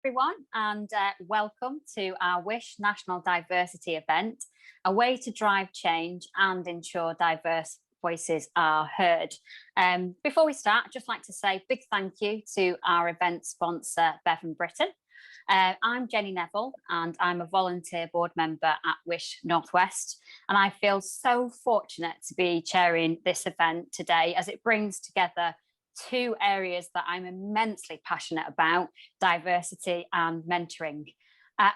everyone, and welcome to our Wish National Diversity event, a way to drive change and ensure diverse voices are heard. Before we start, I'd just like to say a big thank you to our event sponsor, Bevan Britton. I'm Jenny Neville, and I'm a volunteer board member at Wish Northwest, and I feel so fortunate to be chairing this event today as it brings together two areas that I'm immensely passionate about: diversity and mentoring.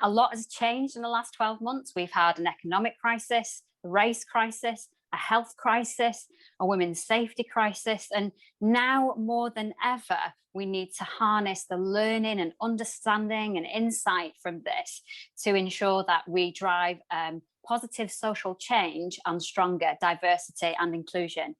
A lot has changed in the last 12 months. We've had an economic crisis, a race crisis, a health crisis, a women's safety crisis, and now more than ever, we need to harness the learning and understanding and insight from this to ensure that we drive positive social change and stronger diversity and inclusion.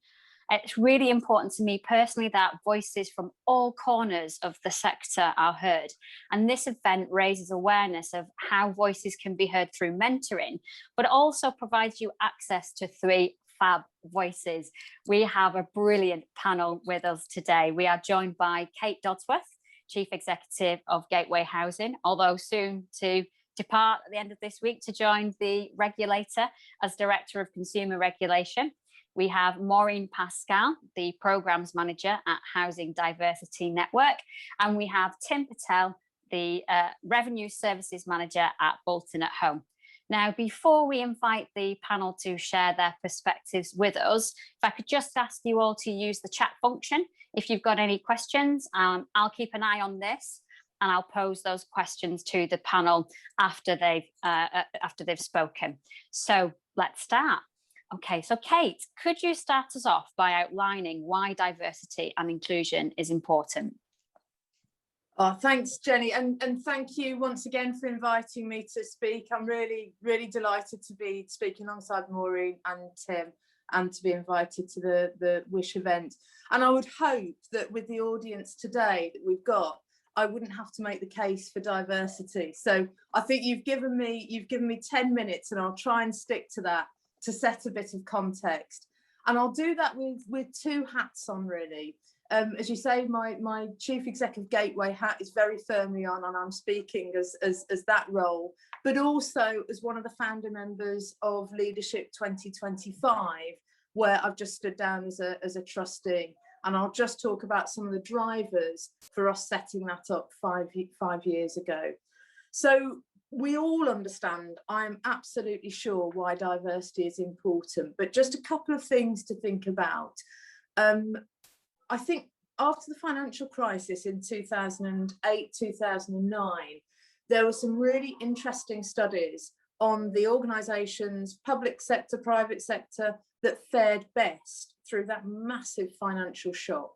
It's really important to me personally that voices from all corners of the sector are heard. And this event raises awareness of how voices can be heard through mentoring, but also provides you access to three fab voices. We have a brilliant panel with us today. We are joined by Kate Dodsworth, Chief Executive of Gateway Housing, although soon to depart at the end of this week to join the regulator as Director of Consumer Regulation. We have Maureen Pascal, the Programmes Manager at Housing Diversity Network, and we have Tim Patel, the Revenue Services Manager at Bolton at Home. Now, before we invite the panel to share their perspectives with us, if I could just ask you all to use the chat function. If you've got any questions, I'll keep an eye on this and I'll pose those questions to the panel after they've spoken. So let's start. Okay, so Kate, could you start us off by outlining why diversity and inclusion is important? Oh, thanks, Jenny, and thank you once again for inviting me to speak. I'm really, really delighted to be speaking alongside Maureen and Tim and to be invited to the Wish event. And I would hope that with the audience today that we've got, I wouldn't have to make the case for diversity. So I think you've given me 10 minutes and I'll try and stick to that to set a bit of context. And I'll do that with two hats on, really. As you say, my Chief Executive Gateway hat is very firmly on, and I'm speaking as that role, but also as one of the founder members of Leadership 2025, where I've just stood down as a trustee. And I'll just talk about some of the drivers for us setting that up five years ago. So we all understand, I'm absolutely sure, why diversity is important, but just a couple of things to think about. I think after the financial crisis in 2008, 2009, there were some really interesting studies on the organisations, public sector, private sector, that fared best through that massive financial shock.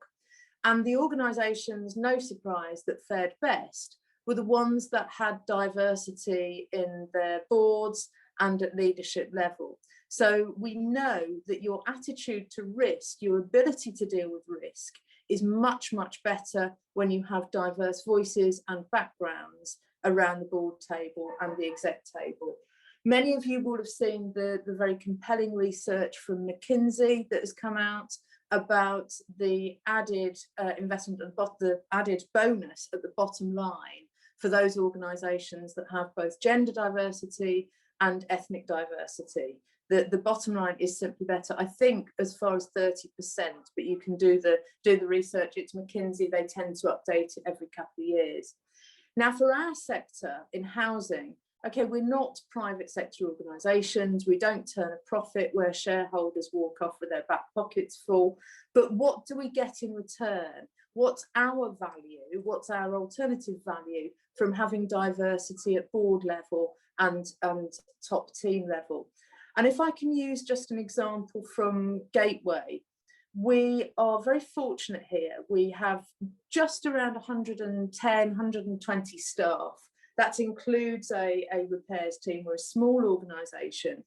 And the organisations, no surprise, that fared best were the ones that had diversity in their boards and at leadership level. So we know that your attitude to risk, your ability to deal with risk, is much, much better when you have diverse voices and backgrounds around the board table and the exec table. Many of you will have seen the very compelling research from McKinsey that has come out about the added investment and the added bonus at the bottom line for those organisations that have both gender diversity and ethnic diversity. The bottom line is simply better, I think, as far as 30%, but you can do the research. It's McKinsey, they tend to update it every couple of years. Now, for our sector in housing, okay, we're not private sector organisations, we don't turn a profit where shareholders walk off with their back pockets full, but what do we get in return? What's our value? What's our alternative value from having diversity at board level and top team level? And if I can use just an example from Gateway, we are very fortunate here. We have just around 110, 120 staff. That includes a repairs team. We're a small organisation,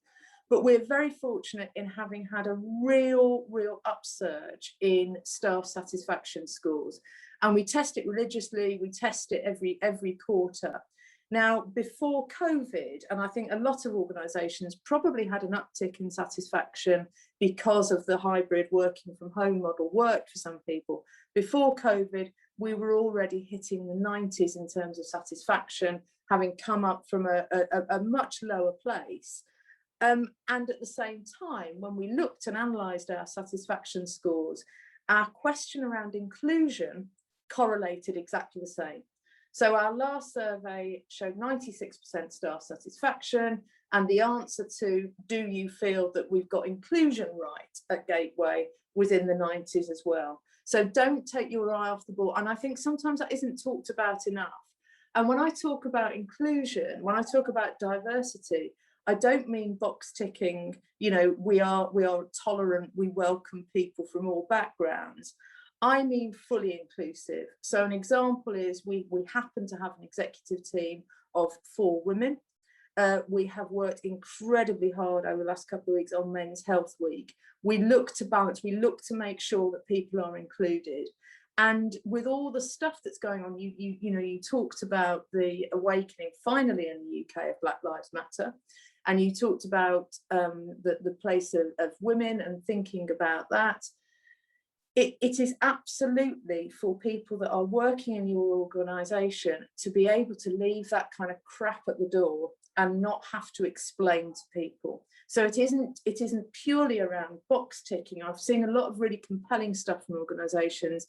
but we're very fortunate in having had a real upsurge in staff satisfaction scores. And we test it religiously, we test it every quarter. Now, before COVID, and I think a lot of organisations probably had an uptick in satisfaction because of the hybrid working from home model worked for some people. Before COVID, we were already hitting the 90s in terms of satisfaction, having come up from a much lower place. And at the same time, when we looked and analysed our satisfaction scores, our question around inclusion correlated exactly the same. So our last survey showed 96% staff satisfaction, and the answer to, do you feel that we've got inclusion right at Gateway, was in the 90s as well. So don't take your eye off the ball. And I think sometimes that isn't talked about enough. And when I talk about inclusion, when I talk about diversity, I don't mean box ticking, you know, we are tolerant, we welcome people from all backgrounds. I mean fully inclusive. So an example is we happen to have an executive team of 4 women. We have worked incredibly hard over the last couple of weeks on Men's Health Week. We look to balance, we look to make sure that people are included. And with all the stuff that's going on, you know, you talked about the awakening finally in the UK of Black Lives Matter. And you talked about the place of women and thinking about that. It is absolutely for people that are working in your organisation to be able to leave that kind of crap at the door and not have to explain to people. So it isn't purely around box ticking. I've seen a lot of really compelling stuff from organisations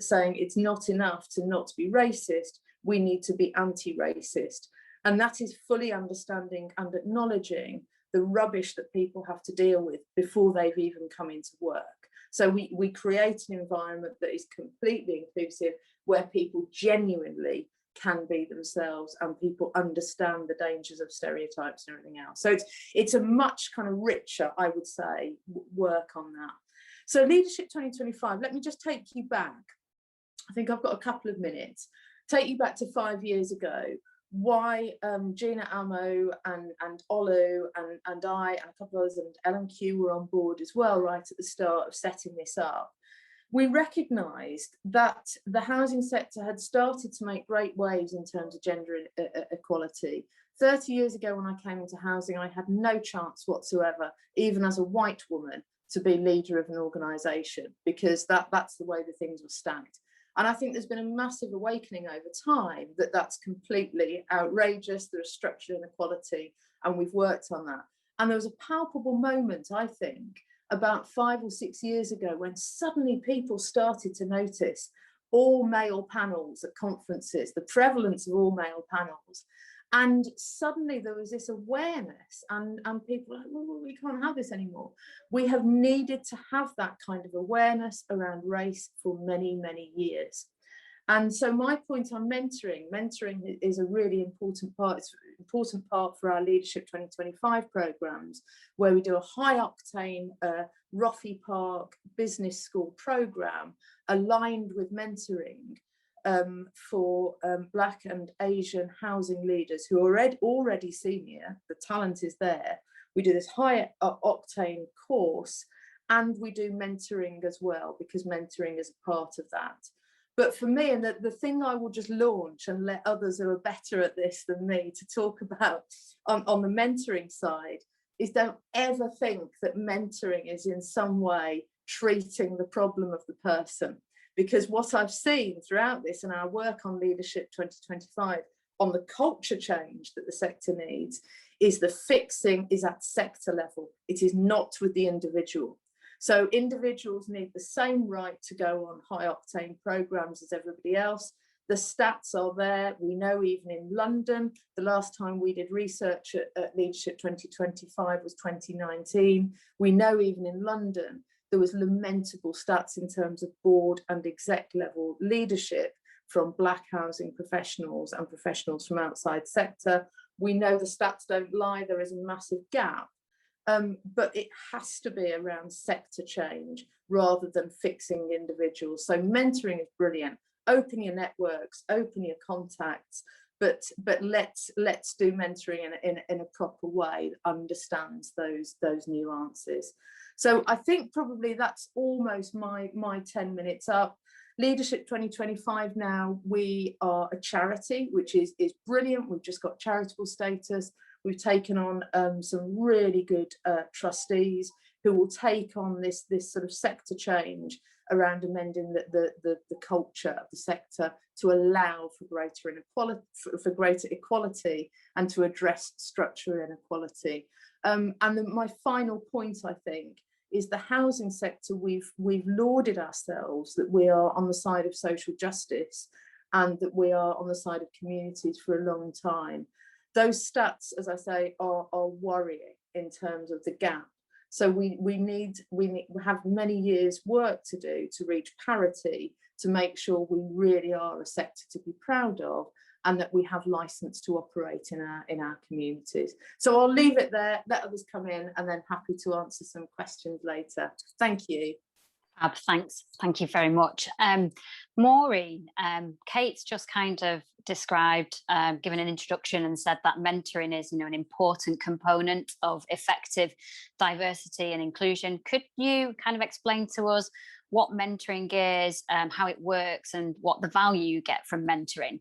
saying it's not enough to not be racist, we need to be anti-racist. And that is fully understanding and acknowledging the rubbish that people have to deal with before they've even come into work. So we create an environment that is completely inclusive, where people genuinely can be themselves and people understand the dangers of stereotypes and everything else. So it's a much kind of richer, I would say, work on that. So Leadership 2025, let me just take you back. I think I've got a couple of minutes. Take you back to 5 years ago. Why Gina Amo and Olu and I and a couple of others and L&Q were on board as well right at the start of setting this up. We recognised that the housing sector had started to make great waves in terms of gender equality. 30 years ago when I came into housing, I had no chance whatsoever, even as a white woman, to be leader of an organisation, because that's the way the things were stacked. And I think there's been a massive awakening over time that that's completely outrageous. There is structural inequality, and we've worked on that. And there was a palpable moment, I think, about 5 or 6 years ago, when suddenly people started to notice all male panels at conferences, the prevalence of all male panels. And suddenly there was this awareness, and people were like, well, we can't have this anymore. We have needed to have that kind of awareness around race for many, many years. And so my point on mentoring is a really important part. It's an important part for our Leadership 2025 programs, where we do a high octane Roffey Park Business School program aligned with mentoring for Black and Asian housing leaders who are already senior. The talent is there. We do this high octane course, and we do mentoring as well, because mentoring is a part of that. But for me, and the thing I will just launch and let others who are better at this than me to talk about on the mentoring side, is don't ever think that mentoring is in some way treating the problem of the person. Because what I've seen throughout this and our work on Leadership 2025 on the culture change that the sector needs is the fixing is at sector level. It is not with the individual. So individuals need the same right to go on high octane programs as everybody else. The stats are there. We know even in London, the last time we did research at Leadership 2025 was 2019. We know even in London, there was lamentable stats in terms of board and exec level leadership from Black housing professionals and professionals from outside sector. We know the stats don't lie, there is a massive gap, but it has to be around sector change rather than fixing individuals. So mentoring is brilliant. Open your networks, open your contacts, but let's do mentoring in a proper way that understands those nuances. So I think probably that's almost my 10 minutes up. Leadership 2025 now, we are a charity, which is brilliant. We've just got charitable status. We've taken on some really good trustees who will take on this sort of sector change around amending the culture of the sector to allow for greater inequality, for greater equality, and to address structural inequality. My final point, I think, is the housing sector. We've lauded ourselves that we are on the side of social justice and that we are on the side of communities for a long time. Those stats, as I say, are worrying in terms of the gap. So we have many years' work to do to reach parity, to make sure we really are a sector to be proud of, and that we have license to operate in our communities. So I'll leave it there, let others come in, and then happy to answer some questions later. Thank you. Thanks. Thank you very much. Maureen, Kate's just kind of described, given an introduction, and said that mentoring is, an important component of effective diversity and inclusion. Could you kind of explain to us what mentoring is, how it works, and what the value you get from mentoring?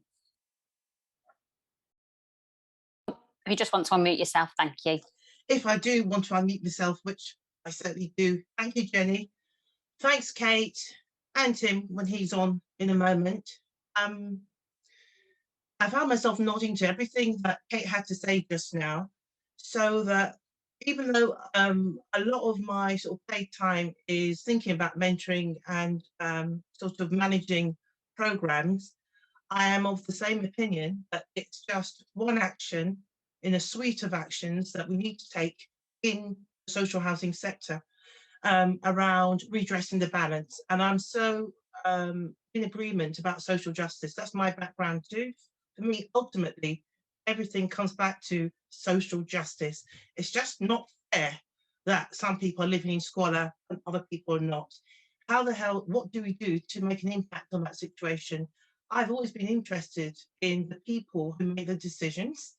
If you just want to unmute yourself, thank you. If I do want to unmute myself, which I certainly do. Thank you, Jenny. Thanks, Kate, and Tim when he's on in a moment. I found myself nodding to everything that Kate had to say just now, so that even though a lot of my sort of playtime is thinking about mentoring and sort of managing programs, I am of the same opinion that it's just one action in a suite of actions that we need to take in the social housing sector around redressing the balance. And I'm so in agreement about social justice. That's my background too. For me, ultimately, everything comes back to social justice. It's just not fair that some people are living in squalor and other people are not. How the hell, what do we do to make an impact on that situation? I've always been interested in the people who make the decisions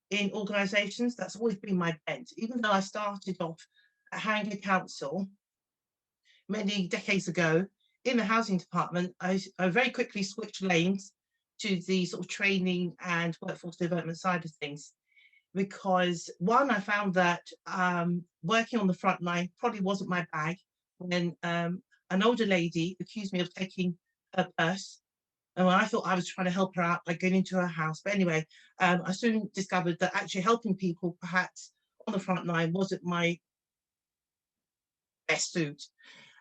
in organisations. That's always been my bent. Even though I started off at Haringey Council many decades ago in the housing department, I very quickly switched lanes to the sort of training and workforce development side of things, because one, I found that working on the front line probably wasn't my bag. When an older lady accused me of taking her purse, and I thought I was trying to help her out by going into her house. But anyway, I soon discovered that actually helping people perhaps on the front line wasn't my best suit.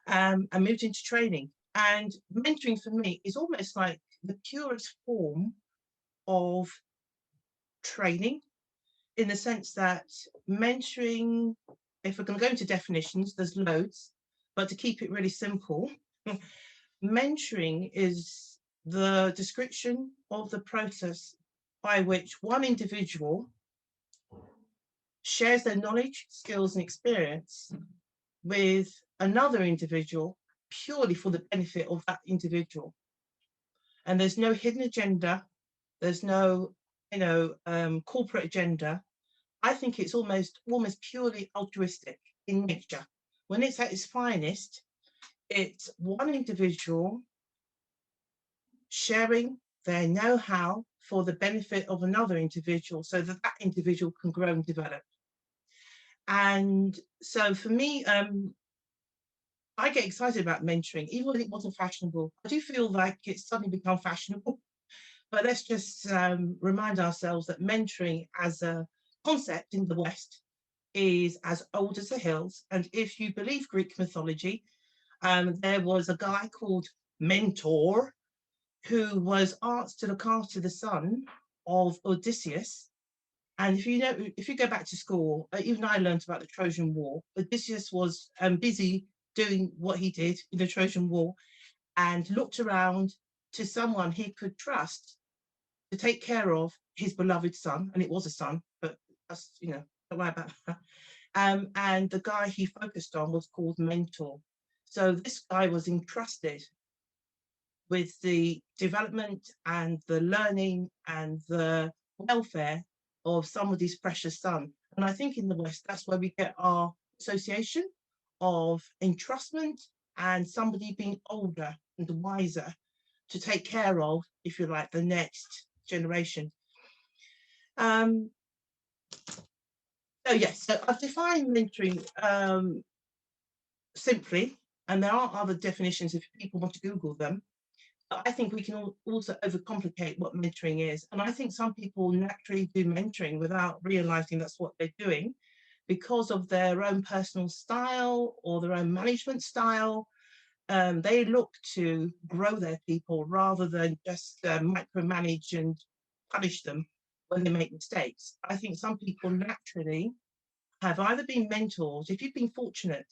I moved into training, and mentoring for me is almost like the purest form of training, in the sense that mentoring, if we're going to go into definitions, there's loads, but to keep it really simple, mentoring is the description of the process by which one individual shares their knowledge, skills, and experience with another individual purely for the benefit of that individual. And there's no hidden agenda, there's no, corporate agenda. I think it's almost purely altruistic in nature. When it's at its finest, it's one individual sharing their know-how for the benefit of another individual, so that that individual can grow and develop. And so for me, I get excited about mentoring, even when it wasn't fashionable. I do feel like it's suddenly become fashionable, but let's just remind ourselves that mentoring as a concept in the West is as old as the hills. And if you believe Greek mythology, there was a guy called Mentor who was asked to look after the son of Odysseus. And if you go back to school, even I learned about the Trojan War. Odysseus was busy doing what he did in the Trojan War, and looked around to someone he could trust to take care of his beloved son. And it was a son, but that's, don't worry about that. And the guy he focused on was called Mentor. So this guy was entrusted with the development and the learning and the welfare of somebody's precious son. And I think in the West, that's where we get our association of entrustment and somebody being older and wiser to take care of, if you like, the next generation. So yes, so I've defined mentoring simply And there are other definitions if people want to Google them. But I think we can also overcomplicate what mentoring is. And I think some people naturally do mentoring without realizing that's what they're doing because of their own personal style or their own management style. They look to grow their people rather than just micromanage and punish them when they make mistakes. I think some people naturally have either been mentors, if you've been fortunate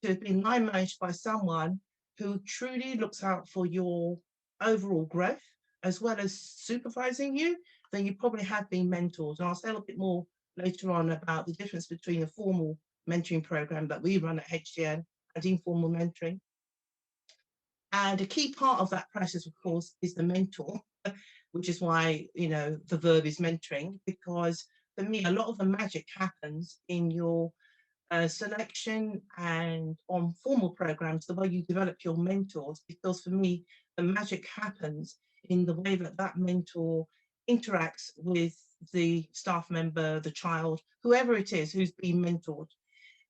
to have been line managed by someone who truly looks out for your overall growth, as well as supervising you, then you probably have been mentors. And I'll say a little bit more later on about the difference between a formal mentoring program that we run at HTN and informal mentoring. And a key part of that process, of course, is the mentor, which is why, you know, the verb is mentoring, because for me, a lot of the magic happens in your selection and on formal programs, the way you develop your mentors, because for me, the magic happens in the way that that mentor interacts with the staff member, the child, whoever it is who's being mentored.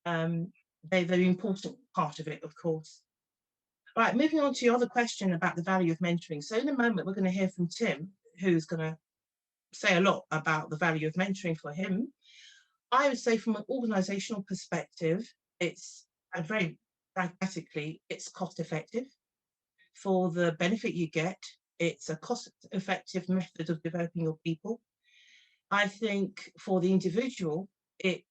They're the important part of it, of course. Right, moving on to your other question about the value of mentoring. So in a moment, we're going to hear from Tim, who's going to say a lot about the value of mentoring for him. I would say from an organizational perspective, it's, and very pragmatically, it's cost effective. For the benefit you get, it's a cost effective method of developing your people. I think for the individual, it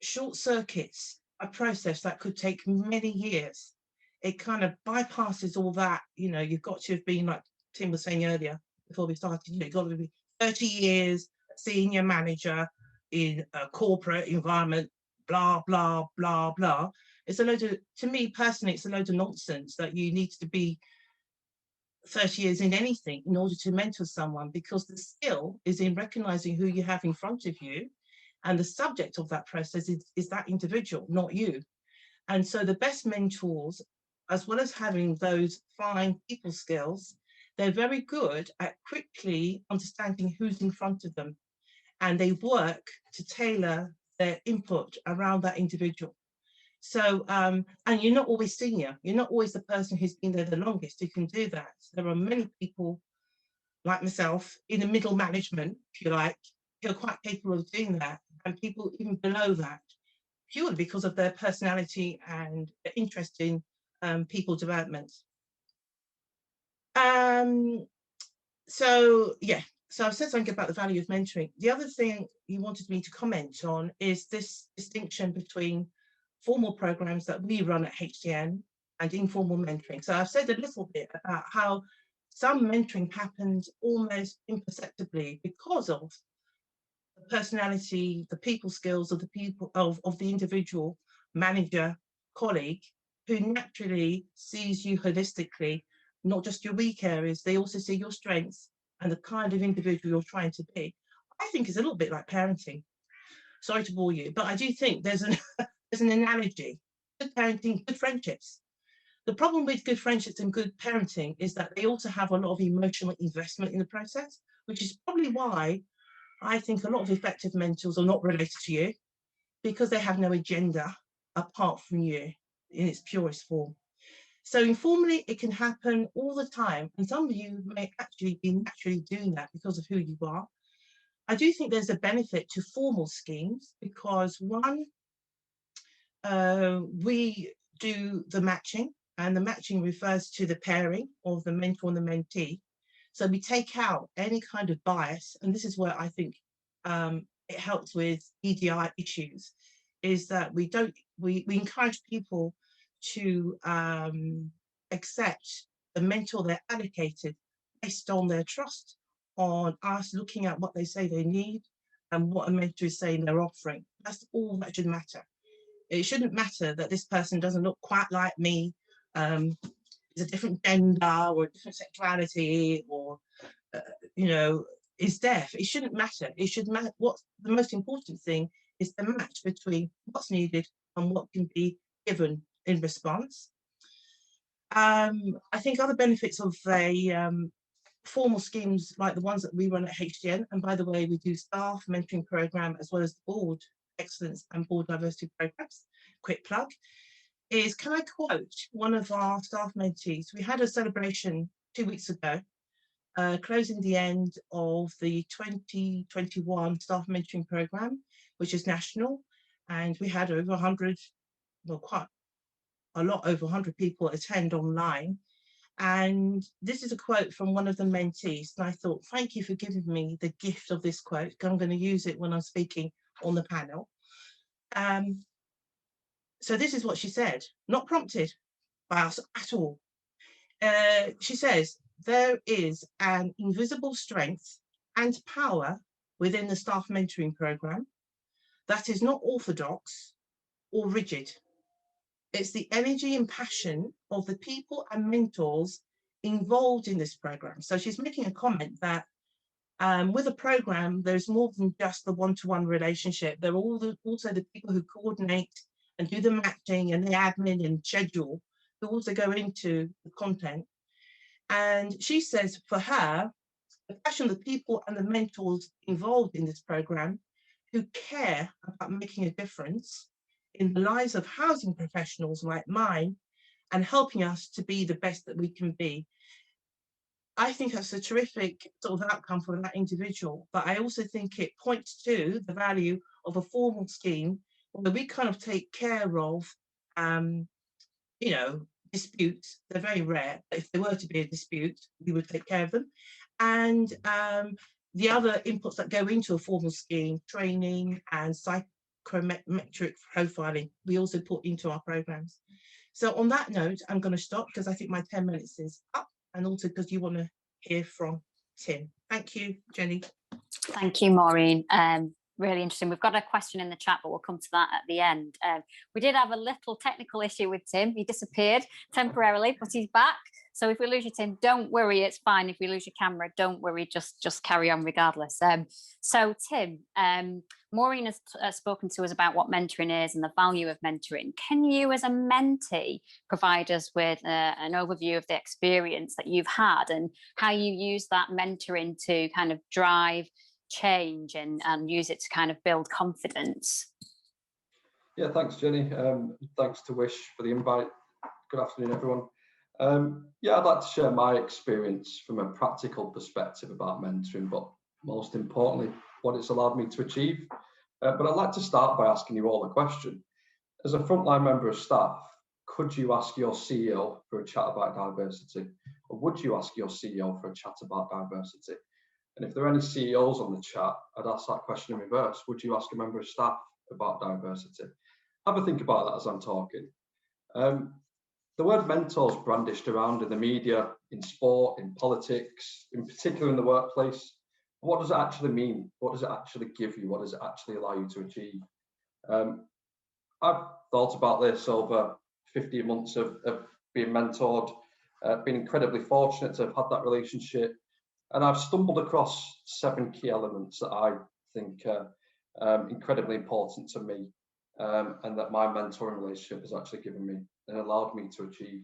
short circuits a process that could take many years. It kind of bypasses all that, you know, you've got to have been, like Tim was saying earlier, before we started, you know, you've got to be 30 years senior manager in a corporate environment, blah, blah, blah, blah. It's a load of, to me personally, it's a load of nonsense that you need to be 30 years in anything in order to mentor someone, because the skill is in recognizing who you have in front of you. And the subject of that process is that individual, not you. And so the best mentors, as well as having those fine people skills, they're very good at quickly understanding who's in front of them. And they work to tailor their input around that individual. So, and you're not always senior. You're not always the person who's been there the longest who can do that. There are many people like myself in the middle management, if you like, who are quite capable of doing that. And people even below that, purely because of their personality and their interest in people development. So yeah, so I've said something about the value of mentoring. The other thing you wanted me to comment on is this distinction between formal programs that we run at HTN and informal mentoring. So I've said a little bit about how some mentoring happens almost imperceptibly because of the personality, the people skills of the people of the individual manager, colleague, who naturally sees you holistically, not just your weak areas, they also see your strengths and the kind of individual you're trying to be. I think it's a little bit like parenting. Sorry to bore you, but I do think there's an analogy. Good parenting, good friendships. The problem with good friendships and good parenting is that they also have a lot of emotional investment in the process, which is probably why I think a lot of effective mentors are not related to you, because they have no agenda apart from you in its purest form. So informally, it can happen all the time. And some of you may actually be naturally doing that because of who you are. I do think there's a benefit to formal schemes because one, we do the matching, and the matching refers to the pairing of the mentor and the mentee. So we take out any kind of bias, and this is where I think it helps with EDI issues, is that we encourage people to accept the mentor they're allocated based on their trust, on us looking at what they say they need and what a mentor is saying they're offering. That's all that should matter. It shouldn't matter that this person doesn't look quite like me, is a different gender or a different sexuality, or you know, is deaf. It shouldn't matter. It should matter. What's the most important thing is the match between what's needed and what can be given in response. I think other benefits of a formal schemes like the ones that we run at HTN, and by the way, we do staff mentoring program as well as board excellence and board diversity programs, quick plug, is, can I quote one of our staff mentees? We had a celebration 2 weeks ago, closing the end of the 2021 staff mentoring program, which is national. And we had over 100, well, quite a lot over 100 people attend online. And this is a quote from one of the mentees. And I thought, thank you for giving me the gift of this quote, because I'm going to use it when I'm speaking on the panel. So this is what she said, not prompted by us at all. She says, there is an invisible strength and power within the staff mentoring program that is not orthodox or rigid. It's the energy and passion of the people and mentors involved in this program. So she's making a comment that with a program, there's more than just the one-to-one relationship. There are also the people who coordinate and do the matching and the admin and schedule, who also go into the content. And she says for her, the passion of the people and the mentors involved in this program who care about making a difference in the lives of housing professionals like mine and helping us to be the best that we can be. I think that's a terrific sort of outcome for that individual, but I also think it points to the value of a formal scheme where we kind of take care of, you know, disputes. They're very rare, but if there were to be a dispute, we would take care of them. And the other inputs that go into a formal scheme, training and psychometric profiling, we also put into our programs. So on that note, I'm going to stop because I think my 10 minutes is up, and also because you want to hear from Tim. Thank you, Jenny. Thank you, Maureen. Really interesting. We've got a question in the chat, but we'll come to that at the end. We did have a little technical issue with Tim. He disappeared temporarily, but he's back. So if we lose you, Tim, don't worry, it's fine. If we lose your camera, don't worry, just carry on regardless. So Tim, Maureen has spoken to us about what mentoring is and the value of mentoring. Can you, as a mentee, provide us with an overview of the experience that you've had and how you use that mentoring to kind of drive change and use it to kind of build confidence? Yeah, thanks, Jenny. Thanks to Wish for the invite. Good afternoon, everyone. Yeah, I'd like to share my experience from a practical perspective about mentoring, but most importantly, what it's allowed me to achieve. But I'd like to start by asking you all a question. As a frontline member of staff, could you ask your CEO for a chat about diversity? Or would you ask your CEO for a chat about diversity? And if there are any CEOs on the chat, I'd ask that question in reverse. Would you ask a member of staff about diversity? Have a think about that as I'm talking. The word mentor is brandished around in the media, in sport, in politics, in particular in the workplace. What does it actually mean? What does it actually give you? What does it actually allow you to achieve? I've thought about this over 15 months of being mentored, been incredibly fortunate to have had that relationship. And I've stumbled across 7 key elements that I think are incredibly important to me and that my mentoring relationship has actually given me and allowed me to achieve.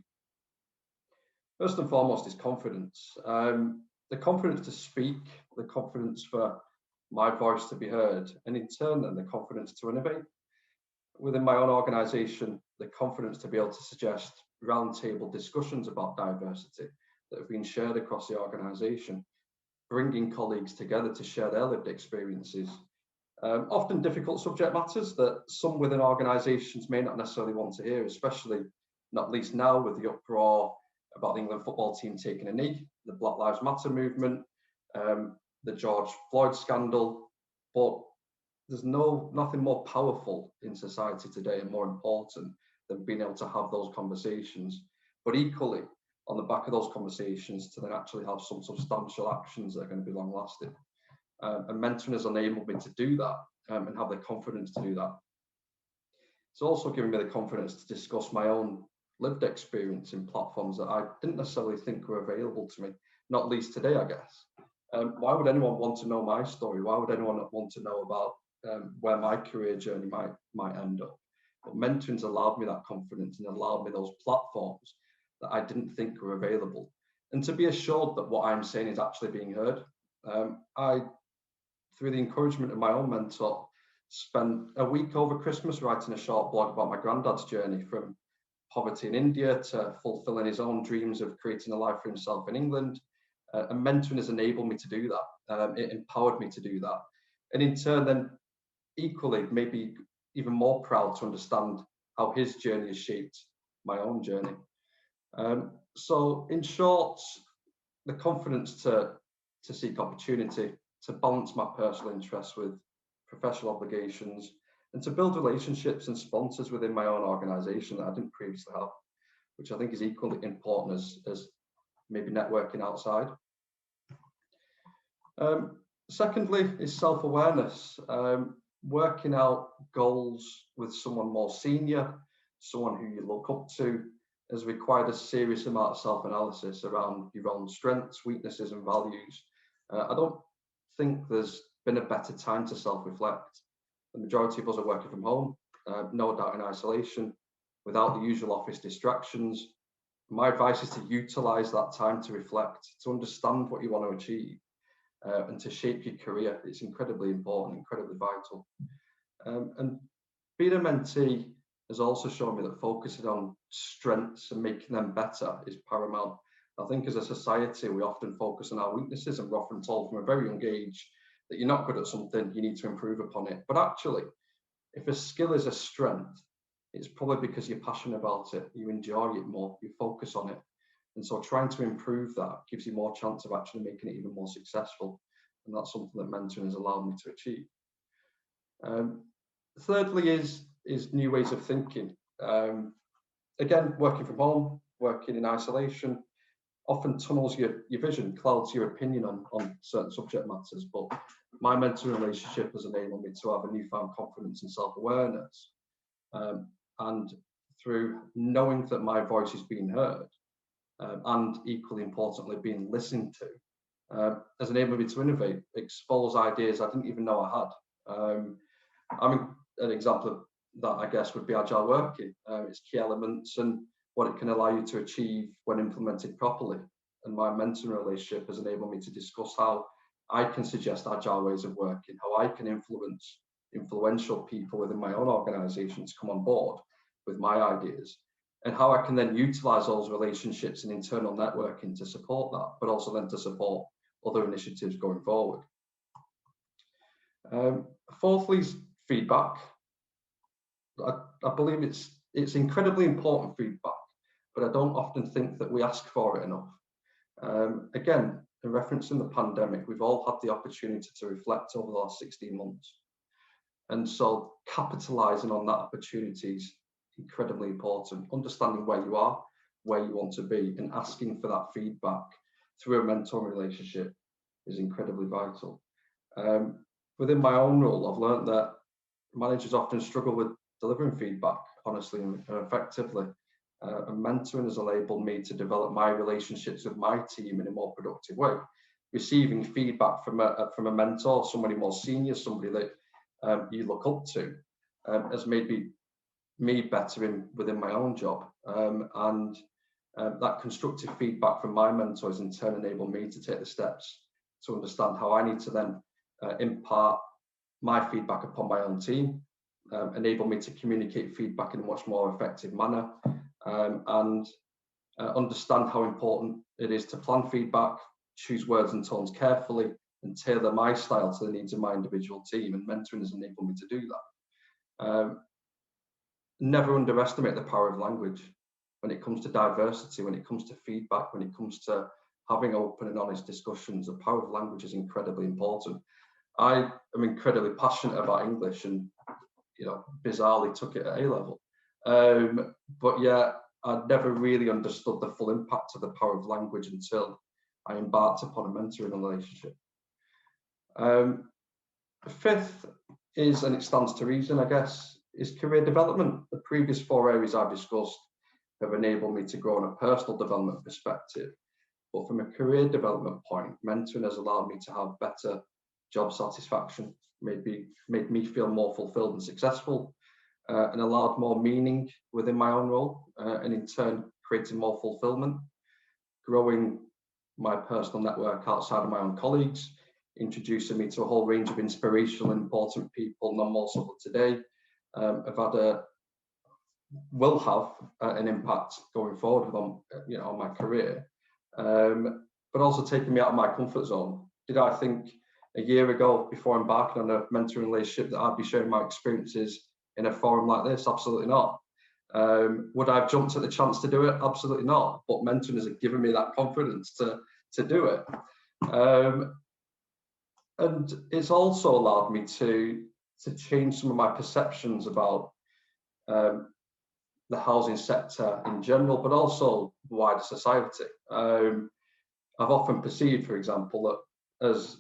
First and foremost is confidence. The confidence to speak, the confidence for my voice to be heard, and in turn then the confidence to innovate. Within my own organisation, the confidence to be able to suggest roundtable discussions about diversity that have been shared across the organisation, bringing colleagues together to share their lived experiences. Often difficult subject matters that some within organisations may not necessarily want to hear, especially not least now with the uproar about the England football team taking a knee, the Black Lives Matter movement, the George Floyd scandal. But there's nothing more powerful in society today and more important than being able to have those conversations. But equally, on the back of those conversations, to then actually have some substantial actions that are going to be long lasting. And mentoring has enabled me to do that and have the confidence to do that. It's also given me the confidence to discuss my own lived experience in platforms that I didn't necessarily think were available to me, not least today, I guess. Why would anyone want to know my story? Why would anyone want to know about where my career journey might end up? But mentoring's allowed me that confidence and allowed me those platforms that I didn't think were available. And to be assured that what I'm saying is actually being heard. I, through the encouragement of my own mentor, spent a week over Christmas writing a short blog about my granddad's journey from poverty in India to fulfilling his own dreams of creating a life for himself in England. And mentoring has enabled me to do that. It empowered me to do that. And in turn, then equally, maybe even more proud to understand how his journey has shaped my own journey. So in short, the confidence to seek opportunity, to balance my personal interests with professional obligations, and to build relationships and sponsors within my own organisation that I didn't previously have, which I think is equally important as maybe networking outside. Secondly is self-awareness, working out goals with someone more senior, someone who you look up to, has required a serious amount of self-analysis around your own strengths, weaknesses and values. I don't think there's been a better time to self-reflect. The majority of us are working from home, no doubt in isolation, without the usual office distractions. My advice is to utilise that time to reflect, to understand what you want to achieve, and to shape your career. It's incredibly important, incredibly vital. And being a mentee has also shown me that focusing on strengths and making them better is paramount. I think as a society, we often focus on our weaknesses, and we're often told from a very young age that you're not good at something, you need to improve upon it. But actually, if a skill is a strength, it's probably because you're passionate about it, you enjoy it more, you focus on it. And so trying to improve that gives you more chance of actually making it even more successful. And that's something that mentoring has allowed me to achieve. Thirdly is new ways of thinking. Again, working from home, working in isolation, often tunnels your vision, clouds your opinion on certain subject matters. But my mentoring relationship has enabled me to have a newfound confidence and self-awareness. And through knowing that my voice is being heard, and equally importantly, being listened to, has enabled me to innovate, expose ideas I didn't even know I had. An example of that, I guess, would be agile working. Its key elements and what it can allow you to achieve when implemented properly. And my mentoring relationship has enabled me to discuss how I can suggest agile ways of working, how I can influence influential people within my own organisation to come on board with my ideas, and how I can then utilise those relationships and internal networking to support that, but also then to support other initiatives going forward. Fourthly is feedback. I believe it's incredibly important feedback, but I don't often think that we ask for it enough. Again, in referencing the pandemic, we've all had the opportunity to reflect over the last 16 months. And so capitalising on that opportunity is incredibly important. Understanding where you are, where you want to be, and asking for that feedback through a mentoring relationship is incredibly vital. Within my own role, I've learned that managers often struggle with delivering feedback honestly and effectively. And mentoring has enabled me to develop my relationships with my team in a more productive way. Receiving feedback from a mentor, somebody more senior, somebody that you look up to, has made me better within my own job. And that constructive feedback from my mentors in turn enabled me to take the steps to understand how I need to then impart my feedback upon my own team, enable me to communicate feedback in a much more effective manner, and understand how important it is to plan feedback, choose words and tones carefully, and tailor my style to the needs of my individual team. And mentoring has enabled me to do that. Never underestimate the power of language when it comes to diversity, when it comes to feedback, when it comes to having open and honest discussions. The power of language is incredibly important. I am incredibly passionate about English, and bizarrely took it at A-level. But yeah, I'd never really understood the full impact of the power of language until I embarked upon a mentoring relationship. Fifth is, and it stands to reason, I guess, is career development. The previous 4 areas I've discussed have enabled me to grow on a personal development perspective. But from a career development point, mentoring has allowed me to have better job satisfaction, made me feel more fulfilled and successful, and allowed more meaning within my own role, and in turn creating more fulfillment, growing my personal network outside of my own colleagues, introducing me to a whole range of inspirational and important people, none more so today. I've had will have an impact going forward on, on my career, but also taking me out of my comfort zone. Did I think a year ago, before embarking on a mentoring relationship, that I'd be sharing my experiences in a forum like this? Absolutely not. Would I have jumped at the chance to do it? Absolutely not. But mentoring has given me that confidence to do it. And it's also allowed me to change some of my perceptions about the housing sector in general, but also wider society. I've often perceived, for example, that as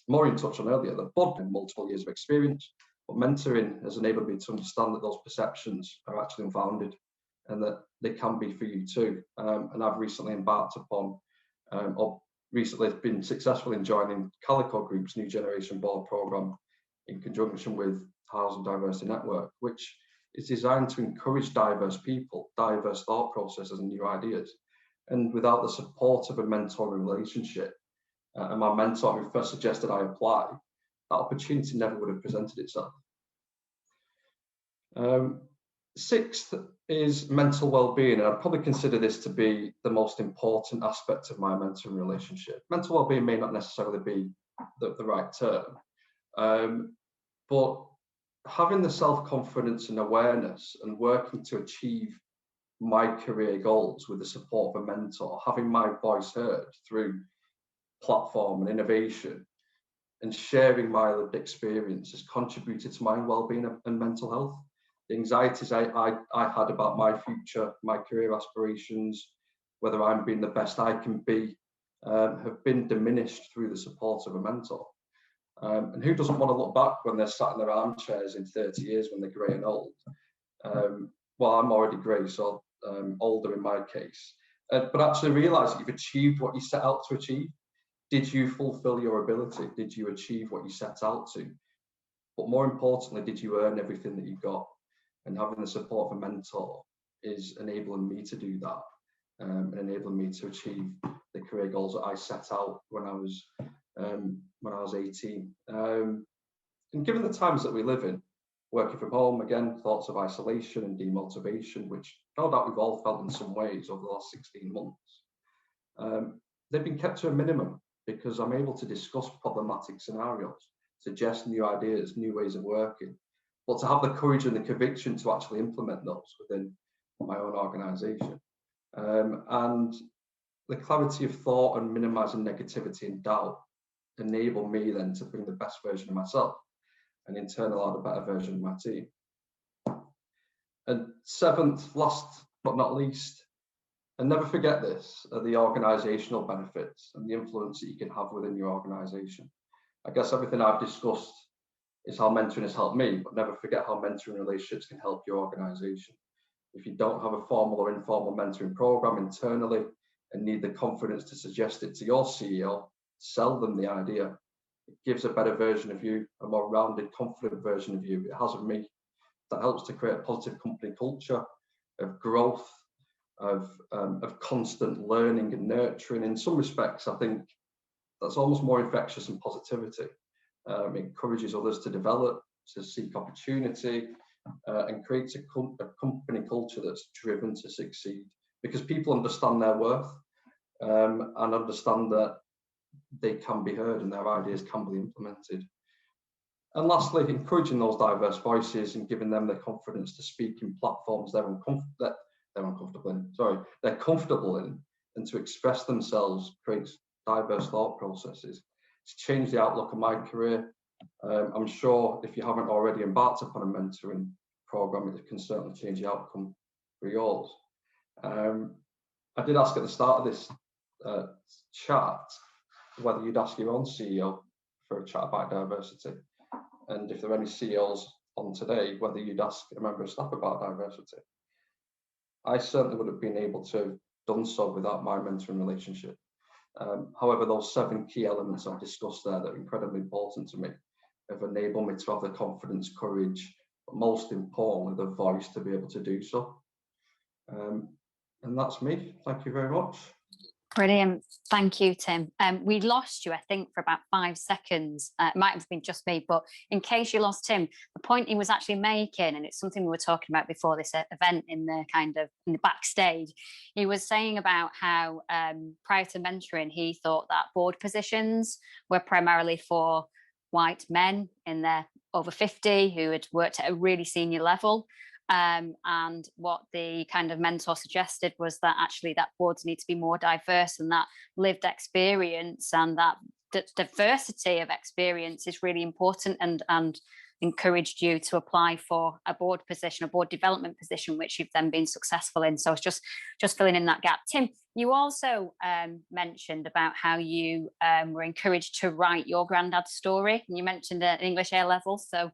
Maureen touched on earlier, that Bod had multiple years of experience, but mentoring has enabled me to understand that those perceptions are actually unfounded and that they can be for you too. And I've recently embarked upon, or recently been successful in joining Calico Group's New Generation Board programme in conjunction with Housing Diversity Network, which is designed to encourage diverse people, diverse thought processes and new ideas. And without the support of a mentoring relationship, and my mentor who first suggested I apply, that opportunity never would have presented itself. Sixth is mental well-being, and I'd probably consider this to be the most important aspect of my mentoring relationship. Mental well-being may not necessarily be the right term, but having the self-confidence and awareness and working to achieve my career goals with the support of a mentor, having my voice heard through platform and innovation, and sharing my lived experience has contributed to my well-being and mental health. The anxieties I had about my future, my career aspirations, whether I'm being the best I can be, have been diminished through the support of a mentor. And who doesn't want to look back when they're sat in their armchairs in 30 years when they're grey and old? Well, I'm already grey, so older in my case. But actually realise that you've achieved what you set out to achieve. Did you fulfil your ability? Did you achieve what you set out to? But more importantly, did you earn everything that you got? And having the support of a mentor is enabling me to do that, and enabling me to achieve the career goals that I set out when I was 18. And given the times that we live in, working from home, again, thoughts of isolation and demotivation, which no doubt we've all felt in some ways over the last 16 months, they've been kept to a minimum because I'm able to discuss problematic scenarios, suggest new ideas, new ways of working, but to have the courage and the conviction to actually implement those within my own organisation. And the clarity of thought and minimising negativity and doubt enable me then to bring the best version of myself and in turn allow the better version of my team. And seventh, last but not least, and never forget this, are the organisational benefits and the influence that you can have within your organisation. I guess everything I've discussed is how mentoring has helped me, but never forget how mentoring relationships can help your organisation. If you don't have a formal or informal mentoring programme internally and need the confidence to suggest it to your CEO, sell them the idea. It gives a better version of you, a more rounded, confident version of you. It has of me. That helps to create a positive company culture of growth, of constant learning and nurturing. In some respects, I think that's almost more infectious than positivity. It encourages others to develop, to seek opportunity, and creates a company culture that's driven to succeed because people understand their worth and understand that they can be heard and their ideas can be implemented. And lastly, encouraging those diverse voices and giving them the confidence to speak in platforms they're comfortable in, and to express themselves creates diverse thought processes. It's changed the outlook of my career. I'm sure if you haven't already embarked upon a mentoring program, it can certainly change the outcome for yours. I did ask at the start of this chat whether you'd ask your own CEO for a chat about diversity, and if there are any CEOs on today, whether you'd ask a member of staff about diversity. I certainly would have been able to have done so without my mentoring relationship. However, those 7 key elements I've discussed there that are incredibly important to me have enabled me to have the confidence, courage, but most importantly, the voice to be able to do so. And that's me. Thank you very much. Brilliant. Thank you, Tim. We lost you, I think, for about 5 seconds. It might have been just me, but in case you lost Tim, the point he was actually making, and it's something we were talking about before this event in the backstage, he was saying about how prior to mentoring, he thought that board positions were primarily for white men in their over 50 who had worked at a really senior level. And what the kind of mentor suggested was that actually that boards need to be more diverse, and that lived experience and that diversity of experience is really important, and encouraged you to apply for a board position, a board development position, which you've then been successful in. So it's just filling in that gap. Tim, you also mentioned about how you were encouraged to write your granddad's story, and you mentioned an English A level. So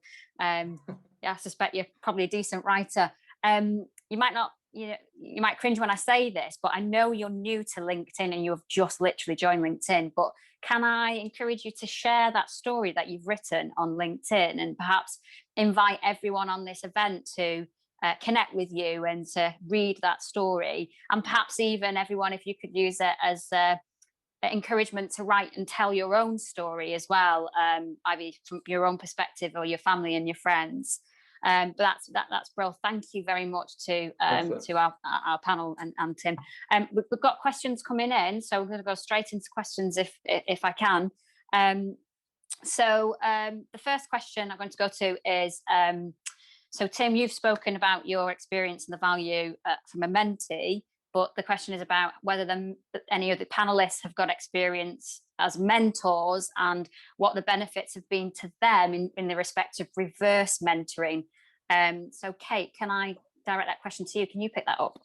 yeah, I suspect you're probably a decent writer. You might not, you might cringe when I say this, but I know you're new to LinkedIn and you have just literally joined LinkedIn. But can I encourage you to share that story that you've written on LinkedIn, and perhaps invite everyone on this event to connect with you and to read that story, and perhaps even everyone, if you could use it as encouragement to write and tell your own story as well, either from your own perspective or your family and your friends. But that's brilliant. Thank you very much to our panel and Tim. We've got questions coming in, so we're going to go straight into questions if I can. So the first question I'm going to go to is, so Tim, you've spoken about your experience and the value from a mentee, but the question is about whether any of the panelists have got experience as mentors and what the benefits have been to them in the respect of reverse mentoring. So Kate, can I direct that question to you? Can you pick that up?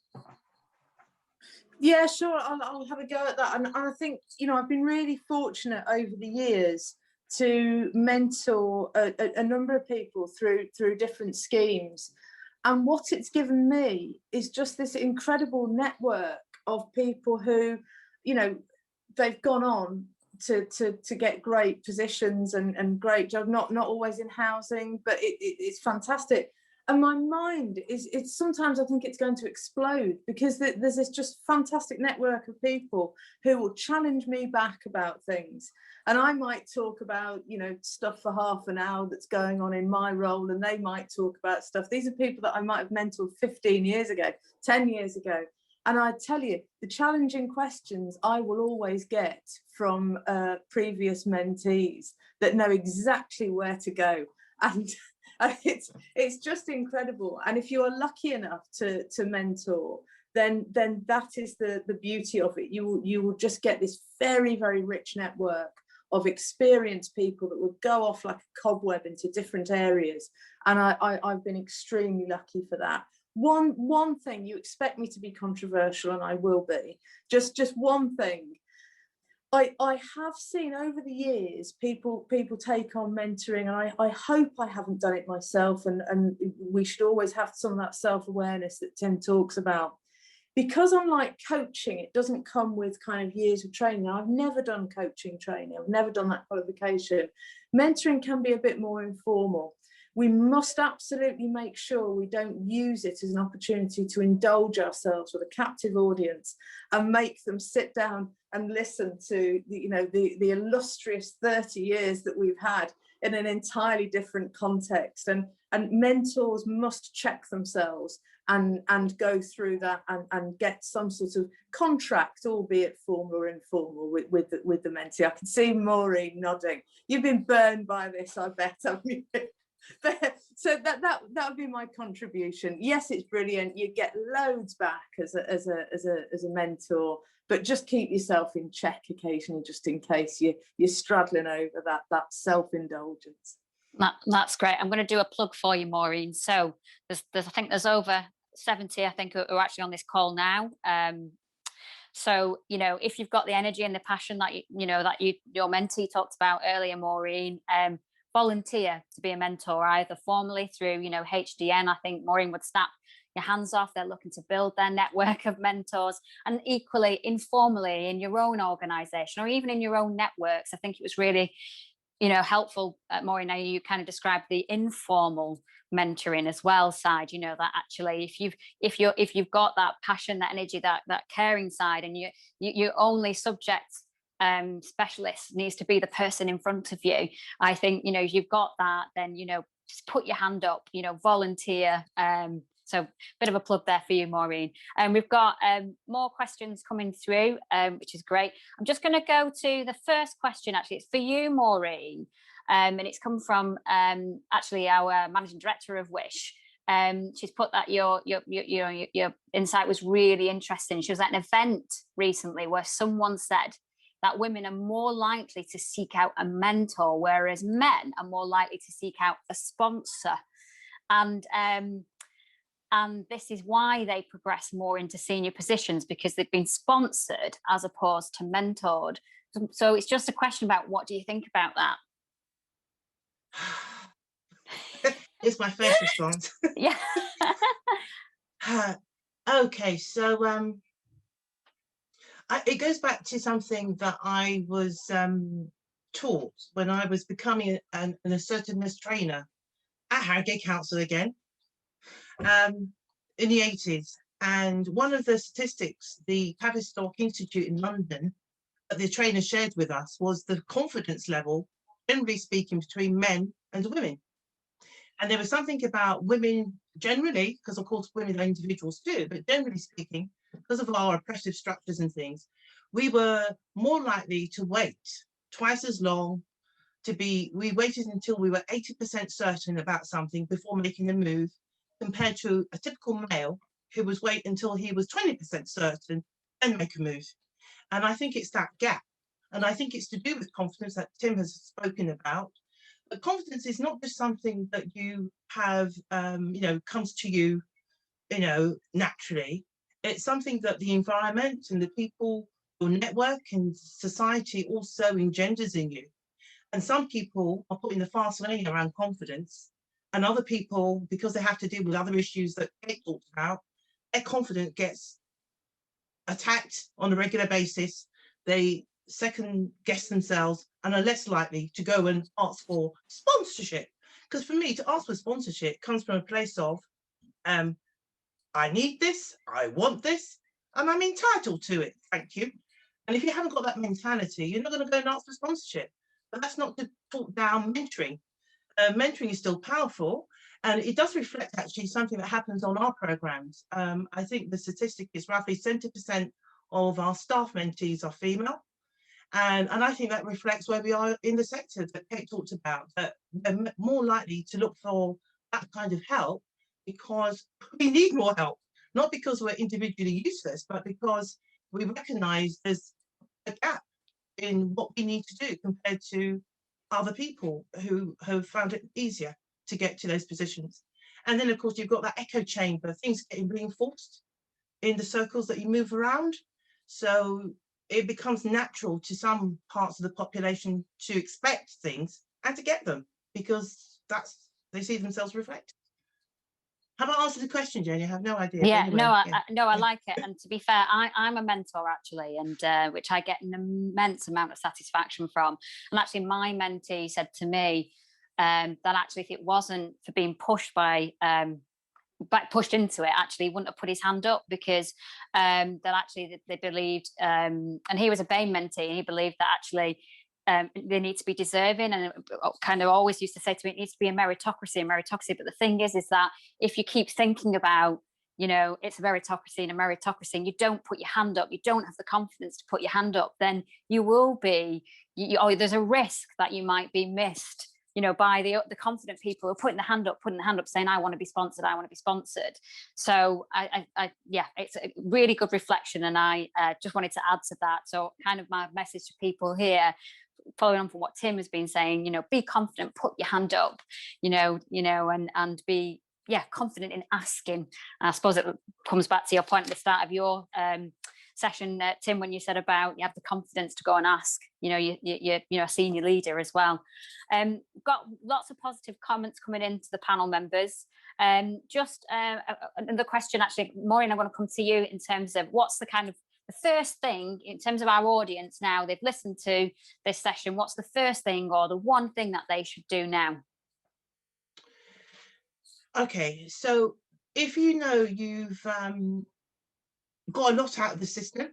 Yeah, sure. I'll have a go at that. And I think, I've been really fortunate over the years to mentor a number of people through different schemes. And what it's given me is just this incredible network of people who, they've gone on to get great positions and great jobs, not always in housing, but it's fantastic. And my mind it's sometimes I think it's going to explode, because there's this just fantastic network of people who will challenge me back about things. And I might talk about, stuff for half an hour that's going on in my role, and they might talk about stuff. These are people that I might have mentored 15 years ago, 10 years ago. And I tell you, the challenging questions I will always get from previous mentees that know exactly where to go. And it's just incredible. And if you are lucky enough to mentor, then that is the beauty of it. You will just get this very, very rich network of experienced people that will go off like a cobweb into different areas. And I've been extremely lucky for that. One thing, you expect me to be controversial, and I will be. Just one thing. I have seen over the years people take on mentoring, and I hope I haven't done it myself, and we should always have some of that self-awareness that Tim talks about. Because unlike coaching, it doesn't come with kind of years of training. Now, I've never done coaching training. I've never done that qualification. Mentoring can be a bit more informal. We must absolutely make sure we don't use it as an opportunity to indulge ourselves with a captive audience and make them sit down and listen to the illustrious 30 years that we've had in an entirely different context. And mentors must check themselves and go through that and get some sort of contract, albeit formal or informal, with the mentee. I can see Maureen nodding. You've been burned by this, I bet, haven't you? So that would be my contribution. Yes, it's brilliant. You get loads back as a mentor, but just keep yourself in check occasionally, just in case you're straddling over that self-indulgence. That's great. I'm going to do a plug for you, Maureen. So there's I think there's over 70, I think, who are actually on this call now. So, if you've got the energy and the passion that your mentee talked about earlier, Maureen, volunteer to be a mentor, either formally through, HDN. I think Maureen would snap your hands off. They're looking to build their network of mentors, and equally informally in your own organisation or even in your own networks. I think it was really helpful, Maureen. Now you kind of described the informal mentoring as well side, that actually if you've got that passion, that energy, that caring side, and you only subject specialist needs to be the person in front of you. I think if you've got that, then just put your hand up, volunteer. So bit of a plug there for you, Maureen. And we've got more questions coming through, which is great. I'm just going to go to the first question. Actually, it's for you, Maureen, and it's come from actually our managing director of Wish. She's put that your insight was really interesting. She was at an event recently where someone said that women are more likely to seek out a mentor, whereas men are more likely to seek out a sponsor. And this is why they progress more into senior positions, because they've been sponsored as opposed to mentored. So it's just a question about, what do you think about that? It's my first response. Yeah. Okay, so it goes back to something that I was taught when I was becoming an assertiveness trainer at Harrogate Council again. In the 80s, and one of the statistics the Tavistock Institute in London that the trainer shared with us was the confidence level, generally speaking, between men and women. And there was something about women generally, because of course women are individuals too, but generally speaking, because of our oppressive structures and things, we were more likely to wait twice as long we waited until we were 80% certain about something before making a move, compared to a typical male who was wait until he was 20% certain and make a move. And I think it's that gap. And I think it's to do with confidence that Tim has spoken about. But confidence is not just something that you have, comes to you, naturally. It's something that the environment and the people, your network and society also engenders in you. And some people are put in the fast lane around confidence, and other people, because they have to deal with other issues that Kate talked about, their confidence gets attacked on a regular basis. They second guess themselves and are less likely to go and ask for sponsorship. Because for me, to ask for sponsorship comes from a place of, I need this, I want this, and I'm entitled to it, thank you. And if you haven't got that mentality, you're not going to go and ask for sponsorship. But that's not to talk down mentoring. Mentoring is still powerful, and it does reflect actually something that happens on our programs. I think the statistic is roughly 70% of our staff mentees are female, and I think that reflects where we are in the sector that Kate talked about, that we're more likely to look for that kind of help because we need more help, not because we're individually useless, but because we recognise there's a gap in what we need to do compared to other people who have found it easier to get to those positions. And then, of course, you've got that echo chamber, things getting reinforced in the circles that you move around. So it becomes natural to some parts of the population to expect things and to get them because they see themselves reflected. Have I answered the question, Jenny? I have no idea. Yeah, anyway, I like it. And to be fair, I'm a mentor actually, and which I get an immense amount of satisfaction from. And actually, my mentee said to me that actually, if it wasn't for being pushed pushed into it, actually he wouldn't have put his hand up, because that actually they believed, and he was a BAME mentee, and he believed that actually they need to be deserving, and kind of always used to say to me, it needs to be a meritocracy. But the thing is that if you keep thinking about, it's a meritocracy and you don't put your hand up, you don't have the confidence to put your hand up, then you will be, there's a risk that you might be missed, by the confident people who are putting the hand up, saying, I want to be sponsored. So it's a really good reflection. And I just wanted to add to that. So kind of my message to people here, following on from what Tim has been saying, be confident, put your hand up, and be confident in asking. And I suppose it comes back to your point at the start of your session, Tim, when you said about you have the confidence to go and ask. You're a senior leader as well. Got lots of positive comments coming into the panel members. Just another question, actually, Maureen, I want to come to you in terms of what's the kind of the first thing in terms of our audience now, they've listened to this session, what's the first thing or the one thing that they should do now? Okay, so if you know you've got a lot out of the system,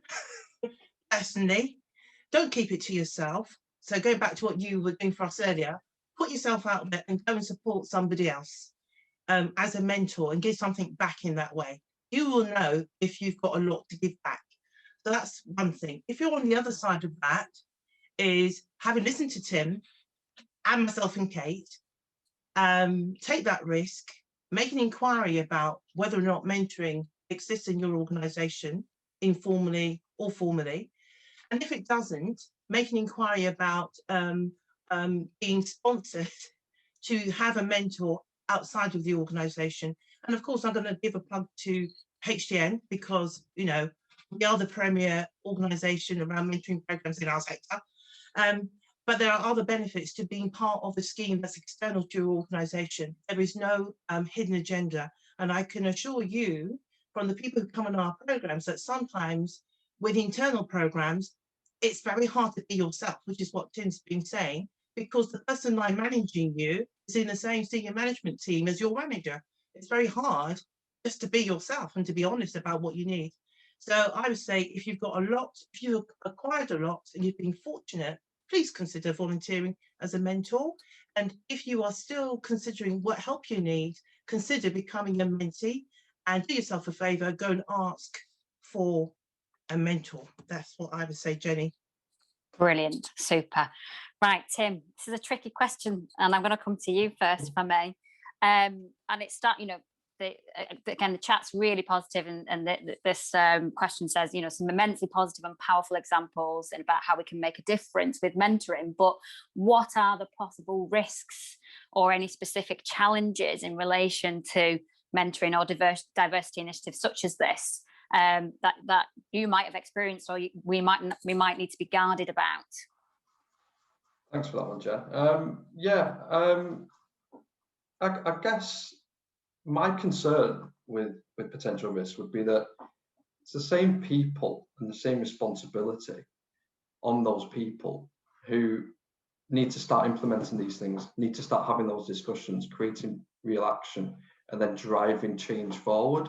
personally, don't keep it to yourself. So going back to what you were doing for us earlier, put yourself out there and go and support somebody else as a mentor and give something back in that way. You will know if you've got a lot to give back. So that's one thing. If you're on the other side of that, is having listened to Tim and myself and Kate, take that risk, make an inquiry about whether or not mentoring exists in your organisation, informally or formally. And if it doesn't, make an inquiry about being sponsored to have a mentor outside of the organisation. And of course, I'm going to give a plug to HDN because, you know, we are the premier organisation around mentoring programmes in our sector. But there are other benefits to being part of a scheme that's external to your organisation. There is no hidden agenda. And I can assure you from the people who come on our programmes that sometimes with internal programmes, it's very hard to be yourself, which is what Tim's been saying, because the person line managing you is in the same senior management team as your manager. It's very hard just to be yourself and to be honest about what you need. So I would say if you've got a lot, if you've acquired a lot and you've been fortunate, please consider volunteering as a mentor. And if you are still considering what help you need, consider becoming a mentee and do yourself a favour, go and ask for a mentor. That's what I would say, Jenny. Brilliant, super. Right, Tim, this is a tricky question and I'm going to come to you first, if I may. And it's you know, again, the chat's really positive, and this question says, you know, some immensely positive and powerful examples and about how we can make a difference with mentoring. But what are the possible risks or any specific challenges in relation to mentoring or diversity initiatives such as this that you might have experienced or we might need to be guarded about? Thanks for that one, Jen. I guess my concern with potential risks would be that it's the same people and the same responsibility on those people who need to start implementing these things, need to start having those discussions, creating real action, and then driving change forward.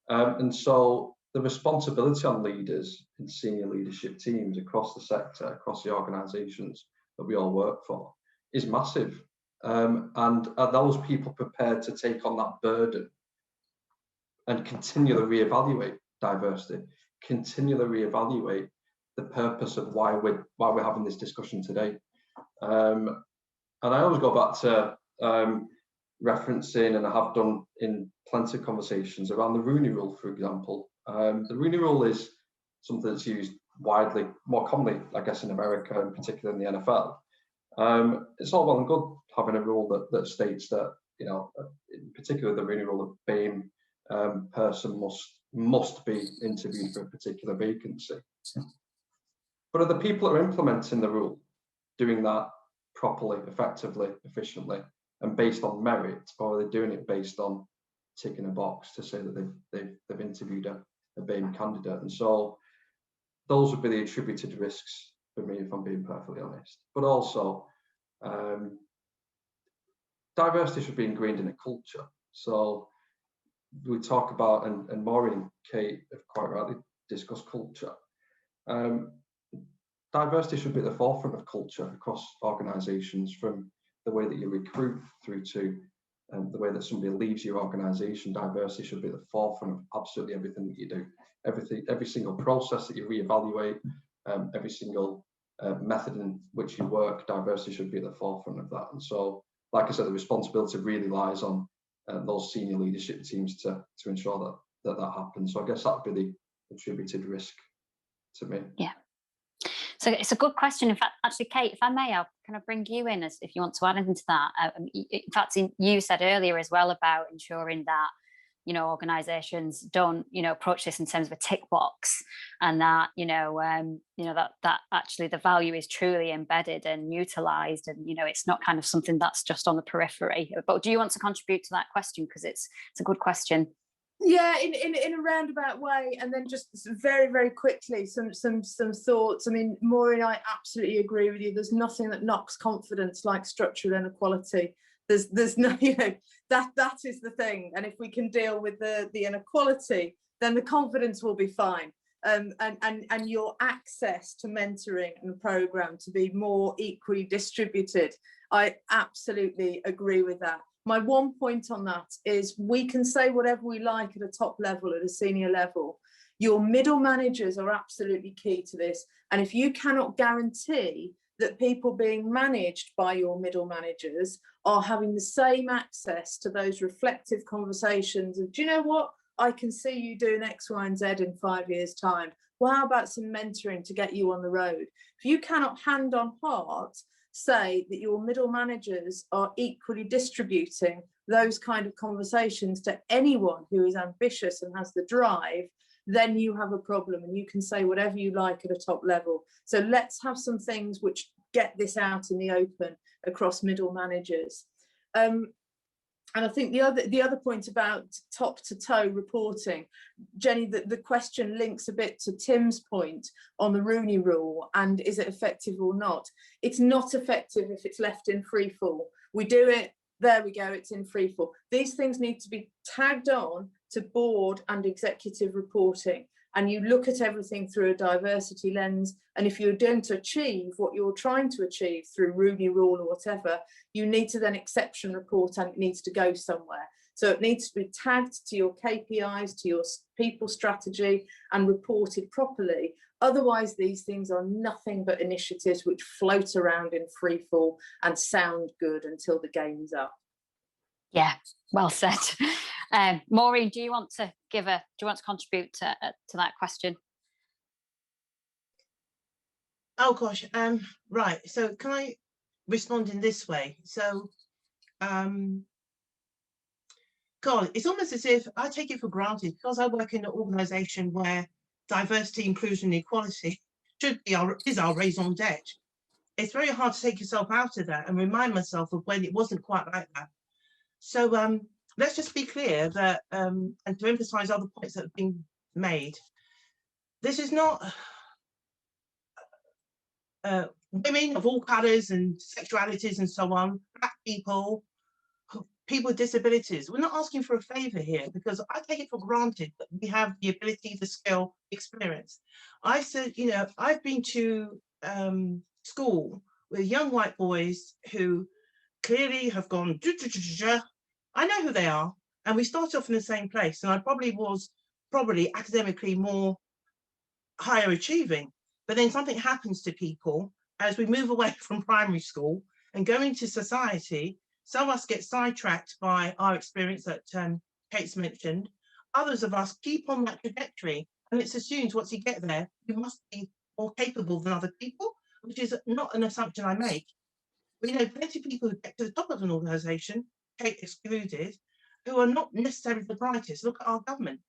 And so the responsibility on leaders in senior leadership teams across the sector, across the organisations that we all work for, is massive. And are those people prepared to take on that burden and continually reevaluate diversity, continually reevaluate the purpose of why we're having this discussion today? And I always go back to referencing, and I have done in plenty of conversations around the Rooney Rule, for example. The Rooney Rule is something that's used widely, more commonly, I guess, in America, and particularly in the NFL. It's all well and good having a rule that states that, you know, in particular the Rooney Rule, a BAME person must be interviewed for a particular vacancy. But are the people that are implementing the rule doing that properly, effectively, efficiently, and based on merit, or are they doing it based on ticking a box to say that they've interviewed a BAME candidate? And so those would be the attributed risks for me, if I'm being perfectly honest. But also, diversity should be ingrained in a culture. So we talk about, and Maureen and Kate have quite rightly discussed culture. Diversity should be at the forefront of culture across organisations, from the way that you recruit through to the way that somebody leaves your organisation. Diversity should be at the forefront of absolutely everything that you do. Every single process that you reevaluate, every single method in which you work, diversity should be at the forefront of that. And so, like I said, the responsibility really lies on those senior leadership teams to ensure that happens. So I guess that would be the attributed risk to me. Yeah. So it's a good question. In fact, actually, Kate, if I may, I'll kind of bring you in as if you want to add anything to that. In fact, you said earlier as well about ensuring that, you know, organisations don't, you know, approach this in terms of a tick box, and that, that actually the value is truly embedded and utilised, and, you know, it's not kind of something that's just on the periphery. But do you want to contribute to that question, because it's a good question? Yeah, in a roundabout way, and then just very, very quickly some thoughts. I mean, Maureen, I absolutely agree with you. There's nothing that knocks confidence like structural inequality. There's no, you know, that is the thing. And if we can deal with the inequality, then the confidence will be fine. And your access to mentoring and the program to be more equally distributed. I absolutely agree with that. My one point on that is we can say whatever we like at a top level, at a senior level. Your middle managers are absolutely key to this. And if you cannot guarantee that people being managed by your middle managers are having the same access to those reflective conversations of, do you know what? I can see you doing X, Y, and Z in 5 years' time. Well, how about some mentoring to get you on the road? If you cannot hand on heart say that your middle managers are equally distributing those kind of conversations to anyone who is ambitious and has the drive, then you have a problem, and you can say whatever you like at a top level. So let's have some things which get this out in the open across middle managers. And I think the other point about top to toe reporting, Jenny, the question links a bit to Tim's point on the Rooney Rule and is it effective or not? It's not effective if it's left in free fall. We do it, there we go, it's in free fall. These things need to be tagged on to board and executive reporting. And you look at everything through a diversity lens. And if you're going to achieve what you're trying to achieve through Rooney Rule or whatever, you need to then exception report, and it needs to go somewhere. So it needs to be tagged to your KPIs, to your people strategy, and reported properly. Otherwise, these things are nothing but initiatives which float around in free fall and sound good until the game is up. Yeah, well said. Maureen, do you want to contribute to that question? Oh gosh, right. So can I respond in this way? So, God, it's almost as if I take it for granted because I work in an organisation where diversity, inclusion, and equality is our raison d'etre. It's very hard to take yourself out of that and remind myself of when it wasn't quite like that. So let's just be clear that, and to emphasise other points that have been made, this is not women of all colours and sexualities and so on, black people, people with disabilities. We're not asking for a favour here because I take it for granted that we have the ability, the skill, experience. I said, you know, I've been to school with young white boys who clearly have gone, I know who they are, and we started off in the same place, and I probably was academically more higher achieving, but then something happens to people as we move away from primary school and go into society. Some of us get sidetracked by our experience that Kate's mentioned. Others of us keep on that trajectory, and it's assumed once you get there, you must be more capable than other people, which is not an assumption I make. We know plenty of people who get to the top of an organisation, Kate excluded, who are not necessarily the brightest. Look at our government.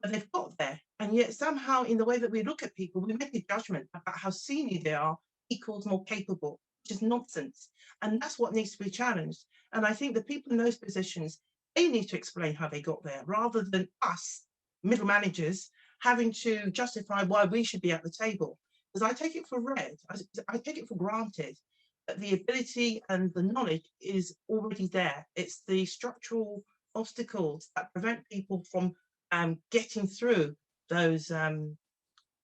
But they've got there. And yet somehow in the way that we look at people, we make a judgment about how senior they are equals more capable, which is nonsense. And that's what needs to be challenged. And I think the people in those positions, they need to explain how they got there rather than us, middle managers, having to justify why we should be at the table. Because I take it for I take it for granted that the ability and the knowledge is already there. It's the structural obstacles that prevent people from getting through those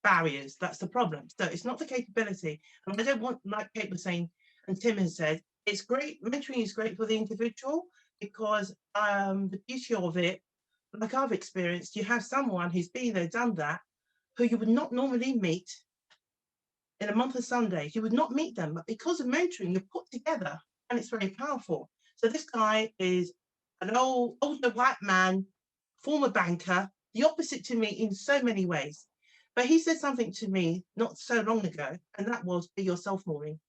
barriers. That's the problem. So it's not the capability. And I don't want, like Kate was saying, and Tim has said, it's great, mentoring is great for the individual because the beauty of it, like I've experienced, you have someone who's been there, done that, who you would not normally meet in a month of Sundays. You would not meet them, but because of mentoring, you're put together and it's very powerful. So this guy is an older white man, former banker, the opposite to me in so many ways. But he said something to me not so long ago, and that was, be yourself, Maureen.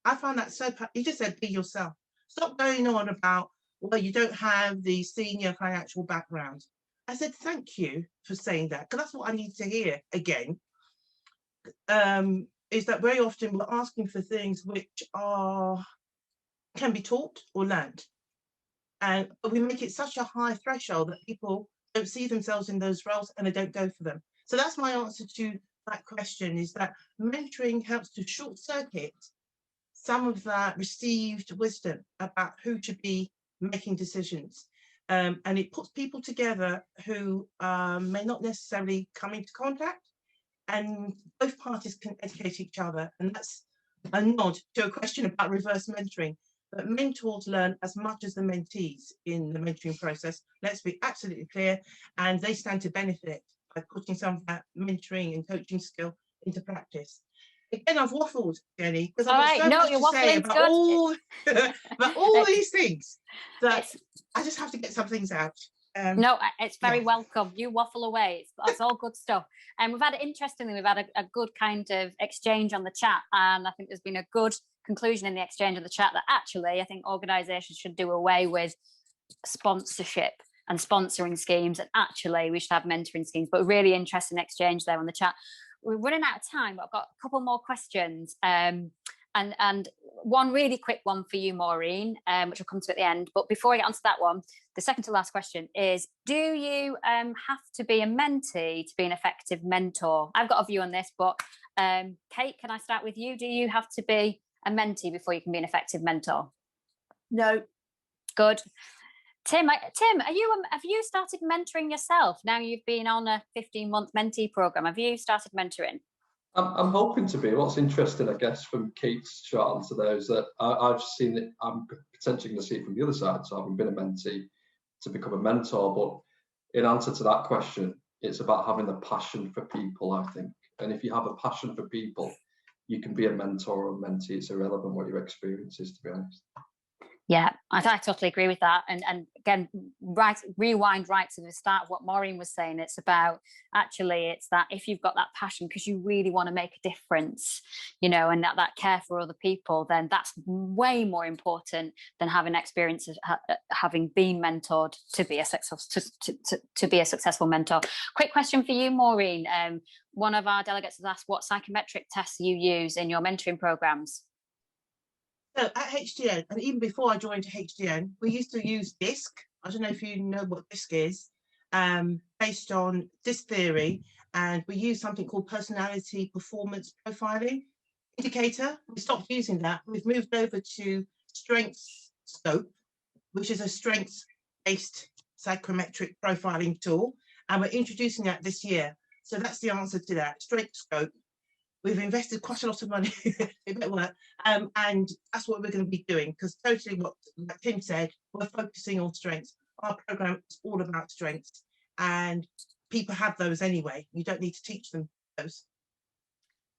I found that so, he just said, be yourself. Stop going on about, well, you don't have the senior financial background. I said, thank you for saying that, because that's what I need to hear again. Is that very often we're asking for things which can be taught or learned. But we make it such a high threshold that people don't see themselves in those roles and they don't go for them. So that's my answer to that question, is that mentoring helps to short circuit some of that received wisdom about who should be making decisions. And it puts people together who may not necessarily come into contact, and both parties can educate each other. And that's a nod to a question about reverse mentoring, that mentors learn as much as the mentees in the mentoring process. Let's be absolutely clear, and they stand to benefit by putting some of that mentoring and coaching skill into practice. Again, I've waffled, Jenny, because I've got so much to say about all, about all these things that I just have to get some things out. No, it's very welcome. You waffle away. That's all good stuff. And we've had, interestingly, we've had a good kind of exchange on the chat. And I think there's been a good conclusion in the exchange on the chat that actually I think organisations should do away with sponsorship and sponsoring schemes. And actually we should have mentoring schemes. But a really interesting exchange there on the chat. We're running out of time, but I've got a couple more questions. And one really quick one for you, Maureen, which will come to at the end. But before I get onto that one, the second to last question is, do you have to be a mentee to be an effective mentor? I've got a view on this, but Kate, can I start with you? Do you have to be a mentee before you can be an effective mentor? No. Good. Tim, have you started mentoring yourself? Now you've been on a 15-month mentee program. Have you started mentoring? I'm hoping to be. What's interesting, I guess, from Kate's short answer there is that I've seen it. I'm potentially going to see it from the other side. So I haven't been a mentee to become a mentor. But in answer to that question, it's about having the passion for people, I think. And if you have a passion for people, you can be a mentor or a mentee. It's irrelevant what your experience is, to be honest. Yeah, I totally agree with that. And again, rewind right to the start of what Maureen was saying. It's about, actually, it's that if you've got that passion because you really want to make a difference, you know, and that care for other people, then that's way more important than having experience of having been mentored to be a successful mentor. Quick question for you, Maureen. One of our delegates has asked what psychometric tests you use in your mentoring programs. So at HDN, and even before I joined HDN, we used to use DISC. I don't know if you know what DISC is, based on this theory. And we use something called personality performance profiling indicator. We stopped using that. We've moved over to strengths scope, which is a strengths-based psychometric profiling tool. And we're introducing that this year. So that's the answer to that, strength scope. We've invested quite a lot of money in that work, and that's what we're going to be doing, because totally what like Tim said, we're focusing on strengths. Our program is all about strengths, and people have those anyway. You don't need to teach them those.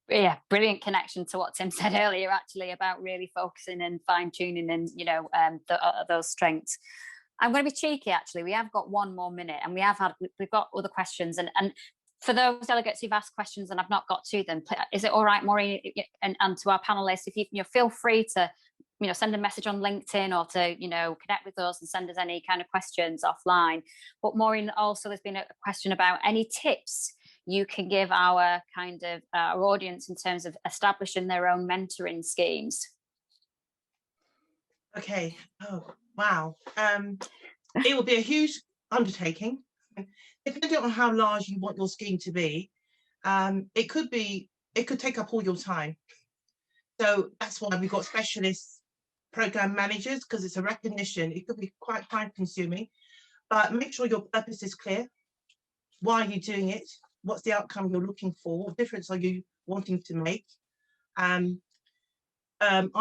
Yeah, brilliant connection to what Tim said earlier, actually, about really focusing and fine-tuning and, you know, those strengths. I'm going to be cheeky, actually. We have got one more minute, and we've got other questions, and for those delegates who've asked questions and I've not got to them, is it all right, Maureen, and to our panelists, if you feel free to, you know, send a message on LinkedIn or to, you know, connect with us and send us any kind of questions offline. But Maureen, also there's been a question about any tips you can give our kind of our audience in terms of establishing their own mentoring schemes. Okay. Oh, wow. It will be a huge undertaking. Depending on how large you want your scheme to be, it could take up all your time. So that's why we've got specialist program managers, because it's a recognition. It could be quite time consuming, but make sure your purpose is clear. Why are you doing it? What's the outcome you're looking for? What difference are you wanting to make? Are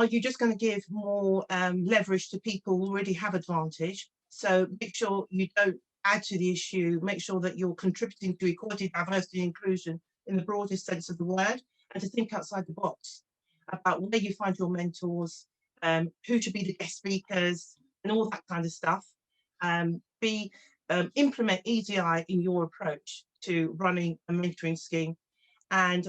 you just going to give more leverage to people who already have advantage? So make sure you don't add to the issue, make sure that you're contributing to equality, diversity, and inclusion in the broadest sense of the word, and to think outside the box about where you find your mentors, who should be the guest speakers, and all that kind of stuff. Implement EDI in your approach to running a mentoring scheme, and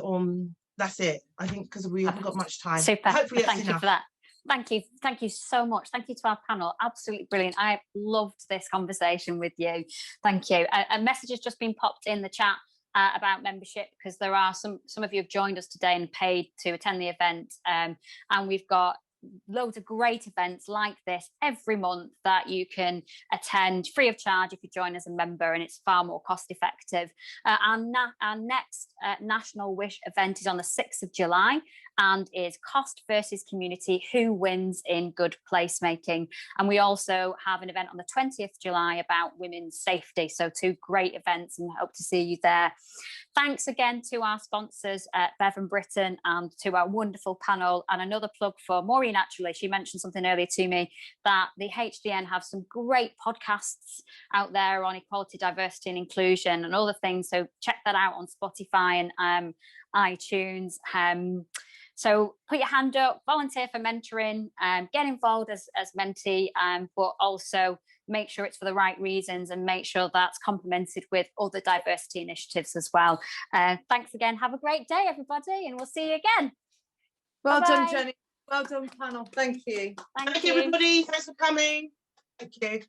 that's it. I think, because we haven't got much time. Super. Hopefully that's Thank enough. you for that. Thank you so much. Thank you to our panel. Absolutely brilliant. I loved this conversation with you. Thank you. A message has just been popped in the chat about membership, because there are some of you have joined us today and paid to attend the event, and we've got loads of great events like this every month that you can attend free of charge if you join as a member, and it's far more cost effective. Our next National Wish event is on the 6th of July and is cost versus community, who wins in good placemaking. And we also have an event on the 20th of July about women's safety. So 2 great events, and hope to see you there. Thanks again to our sponsors at Bevan Britton and to our wonderful panel. And another plug for Maureen, actually, she mentioned something earlier to me that the HDN have some great podcasts out there on equality, diversity and inclusion and other things. So check that out on Spotify and iTunes. So put your hand up, volunteer for mentoring, get involved as mentee, but also make sure it's for the right reasons and make sure that's complemented with other diversity initiatives as well. Thanks again. Have a great day, everybody, and we'll see you again. Well Bye-bye. done, Jenny. Well done, panel. Thank you. Thank you, you. everybody. Thanks for coming. Thank you.